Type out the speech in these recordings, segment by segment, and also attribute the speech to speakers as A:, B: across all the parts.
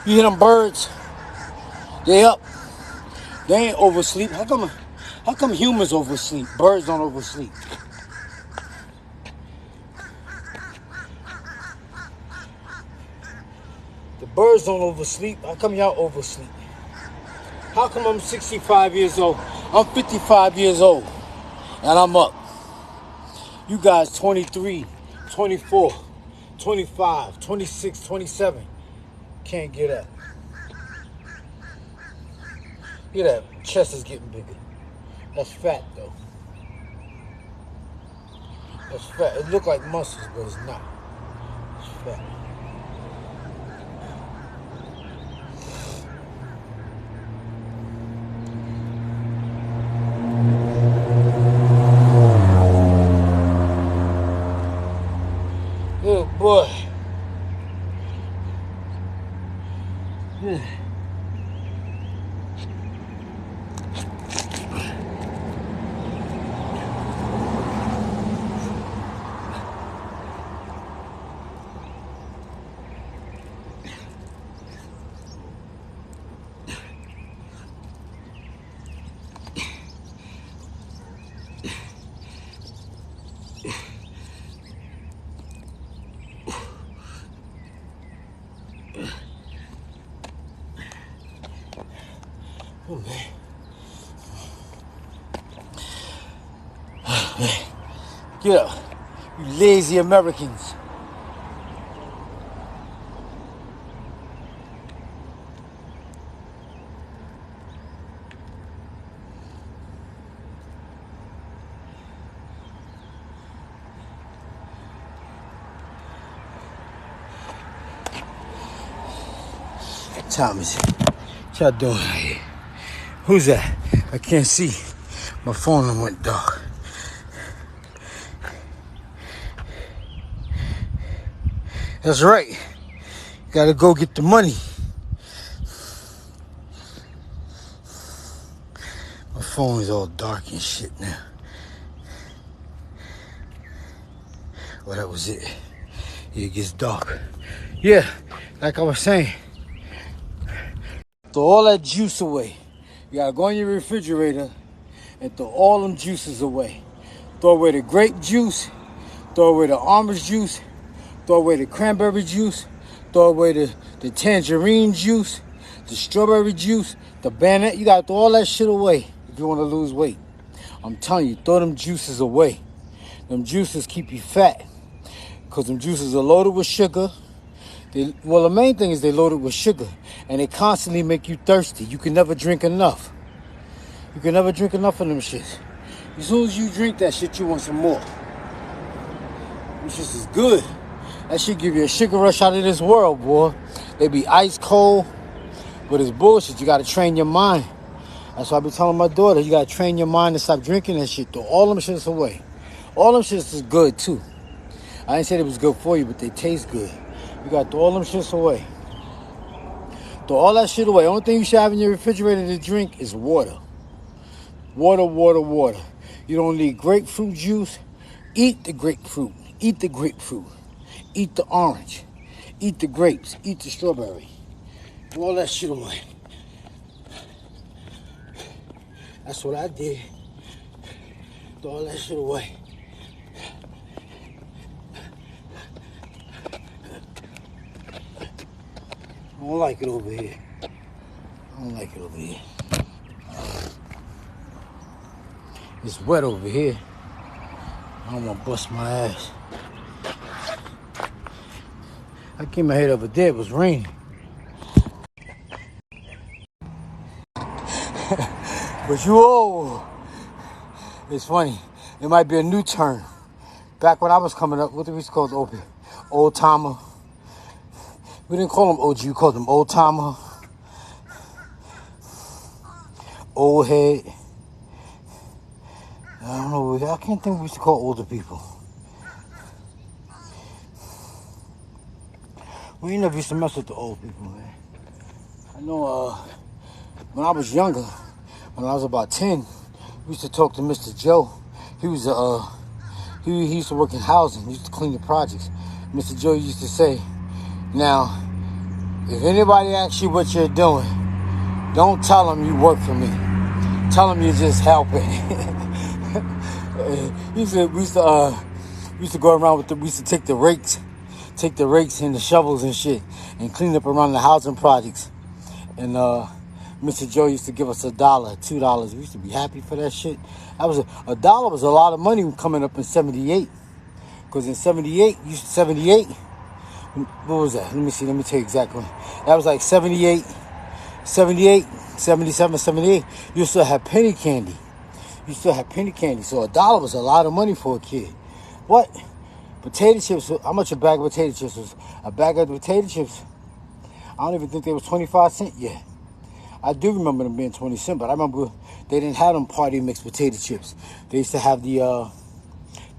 A: You hear them birds? They up. They ain't oversleep. How come humans oversleep? Birds don't oversleep. The birds don't oversleep. How come y'all oversleep? How come I'm 65 years old? I'm 55 years old and I'm up. You guys 23, 24, 25, 26, 27 can't get up. Look at that. Chest is getting bigger. That's fat though. That's fat. It look like muscles, but it's not. It's fat. Good boy. Yeah. Oh, man. Get up, you lazy Americans. What time is it? What y'all doing out here? Who's that? I can't see. My phone went dark. That's right. You gotta go get the money. My phone is all dark and shit now. Well, that was it. It gets dark. Yeah, like I was saying. Throw all that juice away. You gotta go in your refrigerator and throw all them juices away. Throw away the grape juice. Throw away the orange juice. Throw away the cranberry juice. Throw away the tangerine juice. The strawberry juice. The banana. You gotta throw all that shit away if you wanna lose weight. I'm telling you, throw them juices away. Them juices keep you fat. Because them juices are loaded with sugar. Well, the main thing is they loaded with sugar. And they constantly make you thirsty. You can never drink enough. You can never drink enough of them shits. As soon as you drink that shit, you want some more. This shit is good. That shit give you a sugar rush out of this world, boy. They be ice cold. But it's bullshit. You got to train your mind. That's why I be telling my daughter, you got to train your mind to stop drinking that shit. Throw all them shits away. All them shits is good, too. I ain't said it was good for you, but they taste good. You got to throw all them shits away. Throw all that shit away. Only thing you should have in your refrigerator to drink is water. Water, water, water. You don't need grapefruit juice. Eat the grapefruit. Eat the grapefruit. Eat the orange. Eat the grapes. Eat the strawberry. Throw all that shit away. That's what I did. Throw all that shit away. I don't like it over here. I don't like it over here. It's wet over here. I don't want to bust my ass. I came my head over there. It was raining. But you old. It's funny. It might be a new term. Back when I was coming up, what did we call it? Old timer. We didn't call them OG. We called them old timer. Old head. I don't know. I can't think we used to call older people. We never used to mess with the old people, man. I know when I was younger, when I was about 10, we used to talk to Mr. Joe. He was he used to work in housing. He used to clean the projects. Mr. Joe used to say, now, If anybody asks you what you're doing, don't tell them you work for me. Tell them you're just helping. we used to go around with we used to take the rakes and the shovels and shit and clean up around the housing projects. And Mr. Joe used to give us $1, $2. We used to be happy for that shit. That was $1 was a lot of money coming up in '78. Because in 78, what was that? Let me tell you exactly. That was like 78, 77, 78. You still had penny candy. So $1 was a lot of money for a kid. What? Potato chips, how much a bag of potato chips was? A bag of potato chips, I don't even think they was 25 cents yet. I do remember them being 20 cents, but I remember they didn't have them party mixed potato chips. They used to have the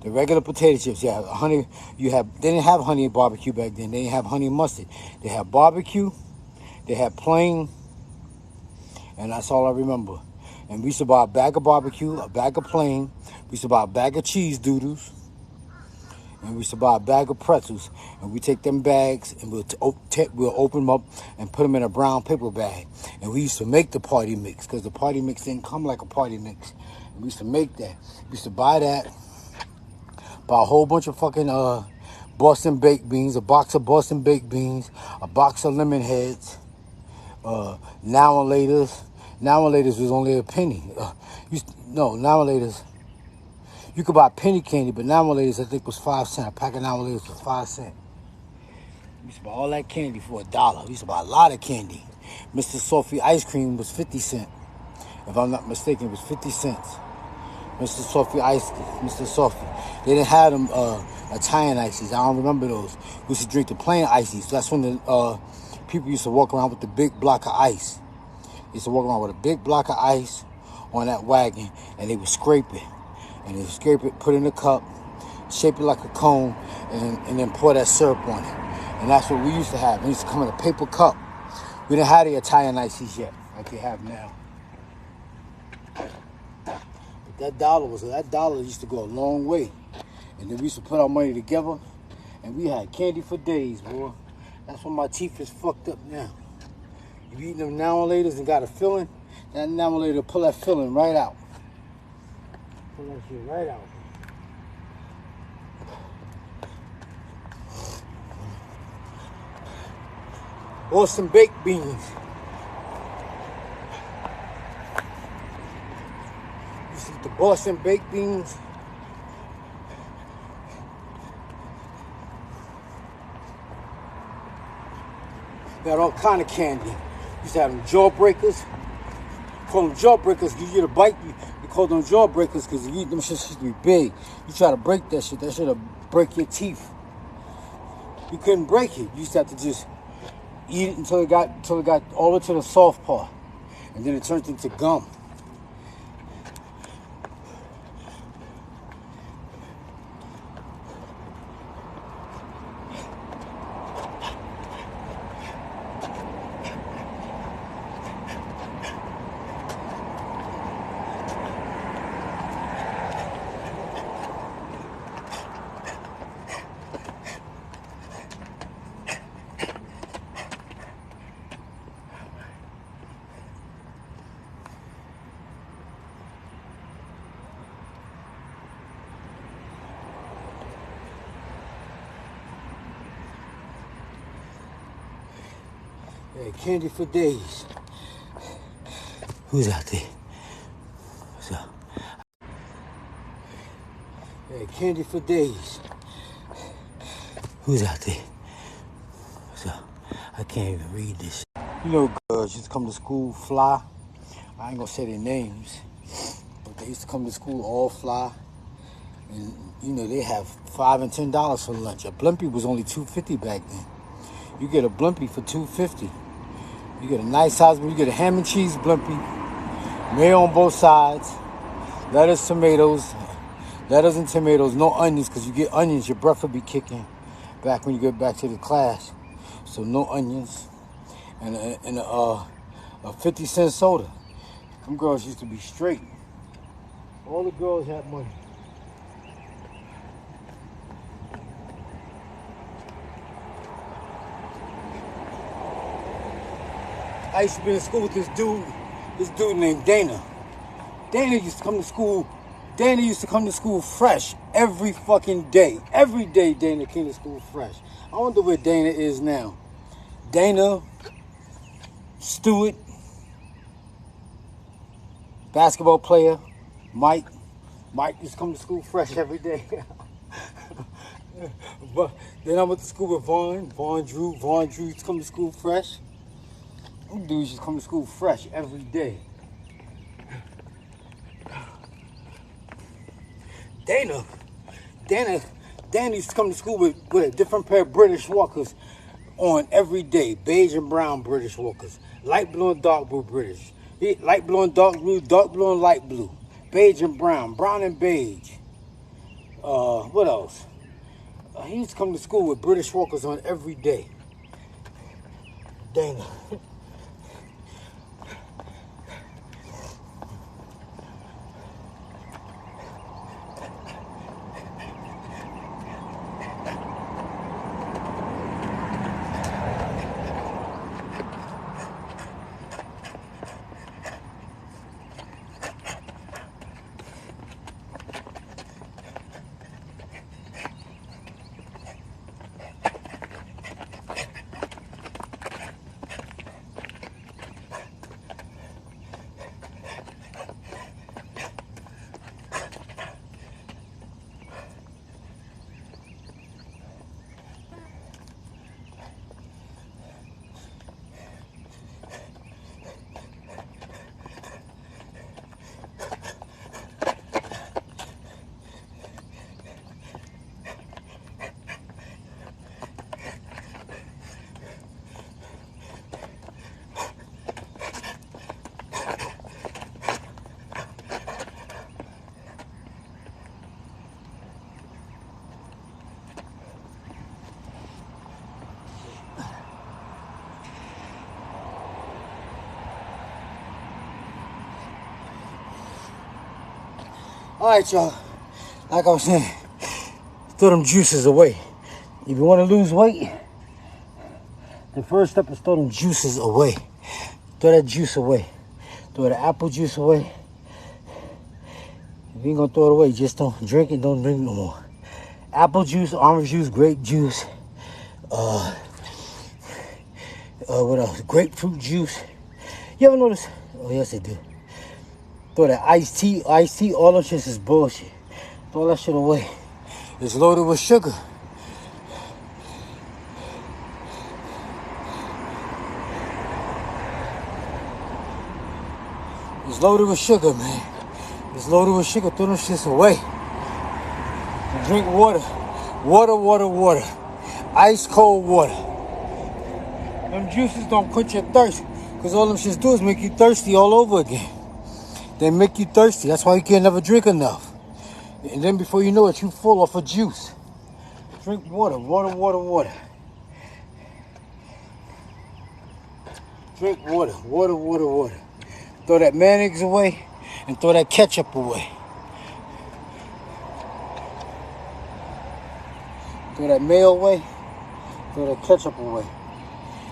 A: regular potato chips. Yeah, honey. They didn't have honey and barbecue back then. They didn't have honey and mustard. They had barbecue. They had plain, and that's all I remember. And we used to buy a bag of barbecue, a bag of plain. We used to buy a bag of cheese doodles. And we used to buy a bag of pretzels. And we take them bags and we'll open them up and put them in a brown paper bag. And we used to make the party mix because the party mix didn't come like a party mix. And we used to make that. We used to buy that. Buy a whole bunch of fucking Boston baked beans, a box of Boston baked beans, a box of lemon heads, now and laters. Now and laters was only a penny. Now and laters, you could buy penny candy, but now and laters I think was 5 cents. A pack of now and laters was 5 cents. We used to buy all that candy for $1. We used to buy a lot of candy. Mr. Sophie ice cream was 50 cents. If I'm not mistaken, it was 50 cents. Mr. Sophie. They didn't have them Italian ices. I don't remember those. We used to drink the plain ices. That's when the people used to walk around with the big block of ice. They used to walk around with a big block of ice on that wagon, and they would scrape it. And they would scrape it, put it in a cup, shape it like a cone, and then pour that syrup on it. And that's what we used to have. It used to come in a paper cup. We didn't have the Italian ices yet, like they have now. That dollar used to go a long way. And then we used to put our money together, and we had candy for days, boy. That's why my teeth is fucked up now. You eating them now and laters and got a filling, that now and later pull that filling right out. Pull that shit right out. Boston baked beans. You see the Boston baked beans. Got all kind of candy. Used to have them jawbreakers. Call them jawbreakers. You get a bite, you call them jawbreakers because you eat them shit used to be big. You try to break that shit'll break your teeth. You couldn't break it. You used to have to just eat it until it got all the way to the soft part. And then it turned into gum. Yeah, candy for days. Who's out there? What's up? Yeah, candy for days. Who's out there? What's up? I can't even read this. You know, girls used to come to school fly. I ain't gonna say their names, but they used to come to school all fly. And you know, they have $5 and $10 for lunch. A Blimpie was only $2.50 back then. You get a Blimpie for $2.50. You get a nice size, you get a ham and cheese Blimpie, mayo on both sides, lettuce and tomatoes, no onions, because you get onions, your breath will be kicking back when you get back to the class. So no onions, and a 50-cent soda. Them girls used to be straight. All the girls had money. I used to be in school with this dude named Dana. Dana used to come to school. Dana used to come to school fresh every fucking day. Every day Dana came to school fresh. I wonder where Dana is now. Dana, Stewart, basketball player, Mike. Mike used to come to school fresh every day. But then I went to school with Vaughn Drew. Vaughn Drew used to come to school fresh. Them dudes used to come to school fresh every day. Dana used to come to school with a different pair of British Walkers on every day. Beige and brown British Walkers. Light blue and dark blue British. Light blue and dark blue and light blue. Beige and brown and beige. What else? He used to come to school with British Walkers on every day. Dana. All right, y'all. Like I was saying, throw them juices away. If you want to lose weight, the first step is throw them juices away. Throw that juice away. Throw the apple juice away. If you ain't gonna throw it away, just don't drink it. Don't drink no more. Apple juice, orange juice, grape juice. What else? Grapefruit juice. You ever notice? Oh yes, I do. Throw that iced tea, all that shit is bullshit. Throw that shit away. It's loaded with sugar. It's loaded with sugar, man. It's loaded with sugar. Throw them shits away. Drink water. Water. Ice cold water. Them juices don't quench your thirst. Because all them shits do is make you thirsty all over again. They make you thirsty. That's why you can't never drink enough. And then before you know it, you full off of juice. Drink water. Drink water. Throw that mayonnaise away and throw that ketchup away. Throw that mayo away, throw that ketchup away.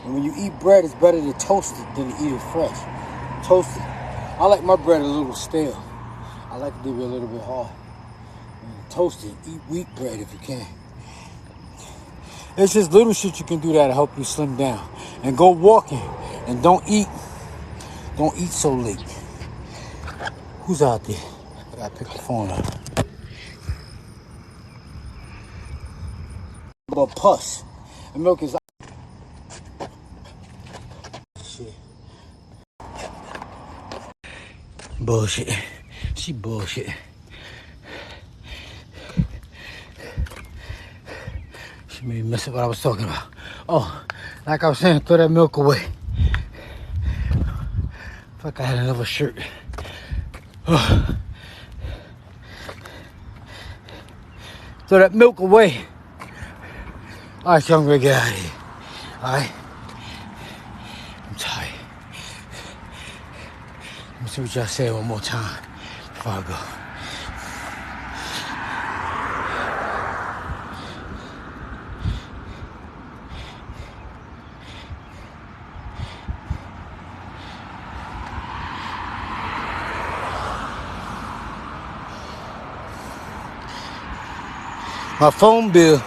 A: And when you eat bread, it's better to toast it than to eat it fresh. Toast it. I like my bread a little stale. I like it to be a little bit hard. Toast it. Eat wheat bread if you can. It's just little shit you can do that'll help you slim down. And go walking. And don't eat so late. Who's out there? I gotta pick the phone up. But pus. And milk is shit. Bullshit. She bullshit. She made me miss what I was talking about. Oh, like I was saying, throw that milk away. Fuck, I had another shirt. Oh. Throw that milk away. All right, so I'm gonna get out of here. All right? I'm tired. Let me see what y'all say one more time before I go. My phone bill.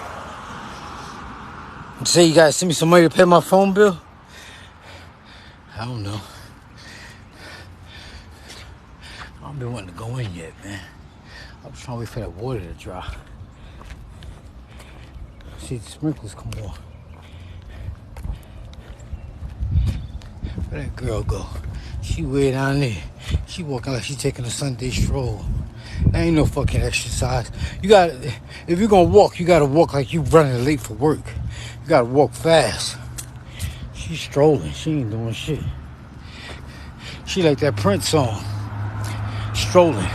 A: Say you guys send me some money to pay my phone bill? I don't know. I don't been wanting to go in yet, man. I'm just trying to wait for that water to dry. See the sprinklers come on. Where that girl go? She way down there. She walking like she taking a Sunday stroll. That ain't no fucking exercise. You gotta, if you're gonna walk, you gotta walk like you running late for work. You gotta walk fast. She's strolling. She ain't doing shit. She like that Prince song. Strolling.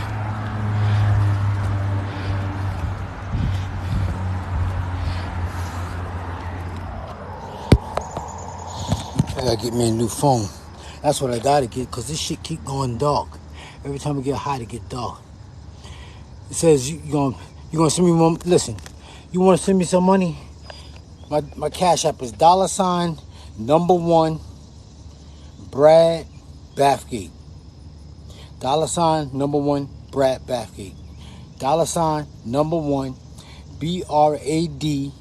A: I gotta get me a new phone. That's what I gotta get, because this shit keep going dark. Every time we get hot, it get dark. It says you gonna send me more. Listen, you wanna send me some money? My cash app is $1 Brad Bathgate. $1 Brad Bathgate. $1 BRAD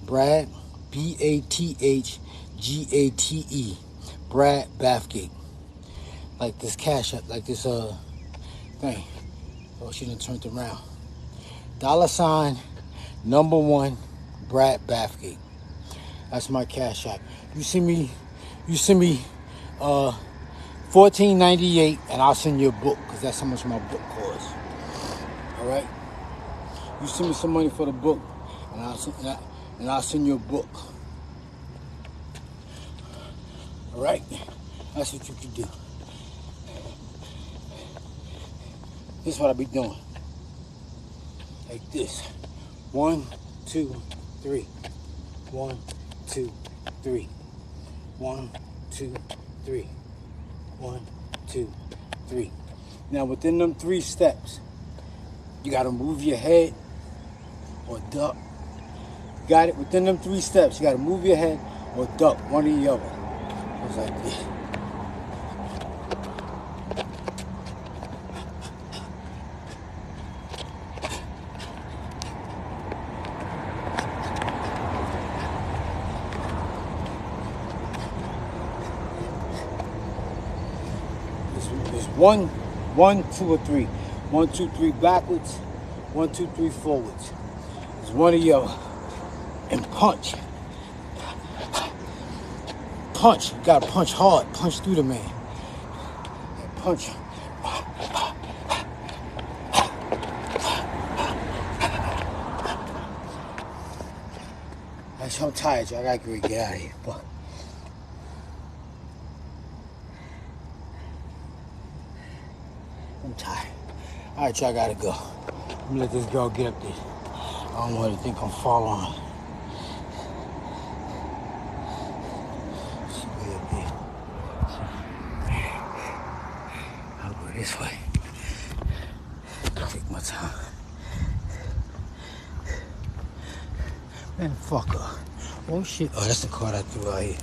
A: Brad BATHGATE Brad Bathgate. Like this cash app, like this thing. Oh, she done turned around. $1 Brad Bathgate. That's my cash app. You send me $14.98 and I'll send you a book, because that's how much my book costs. Alright? You send me some money for the book and I'll send you a book. Alright? That's what you can do. This is what I be doing. Like this. 1, 2, 3. 1, 2, 3. 1, 2, 3. 1, 2, 3. Now within them 3 steps, you gotta move your head or duck. Got it? Within them 3 steps, you gotta move your head or duck, one or the other. It's like this. It's 1, 2, or 3. 1, 2, 3 backwards. 1, 2, 3 forwards. It's one or the other. And punch. Punch. You gotta punch hard. Punch through the man. And punch. I'm tired, y'all. I gotta get out of here. But I'm tired. Alright, y'all, gotta go. Let me let this girl get up there. I don't want her to think I'm following her. She way up there. I'll go this way. Take my time. Man, fuck her. Oh shit. Oh, that's the card I threw out here.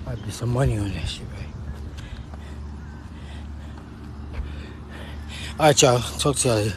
A: Might be some money on that shit, right? Alright, y'all. Talk to y'all later.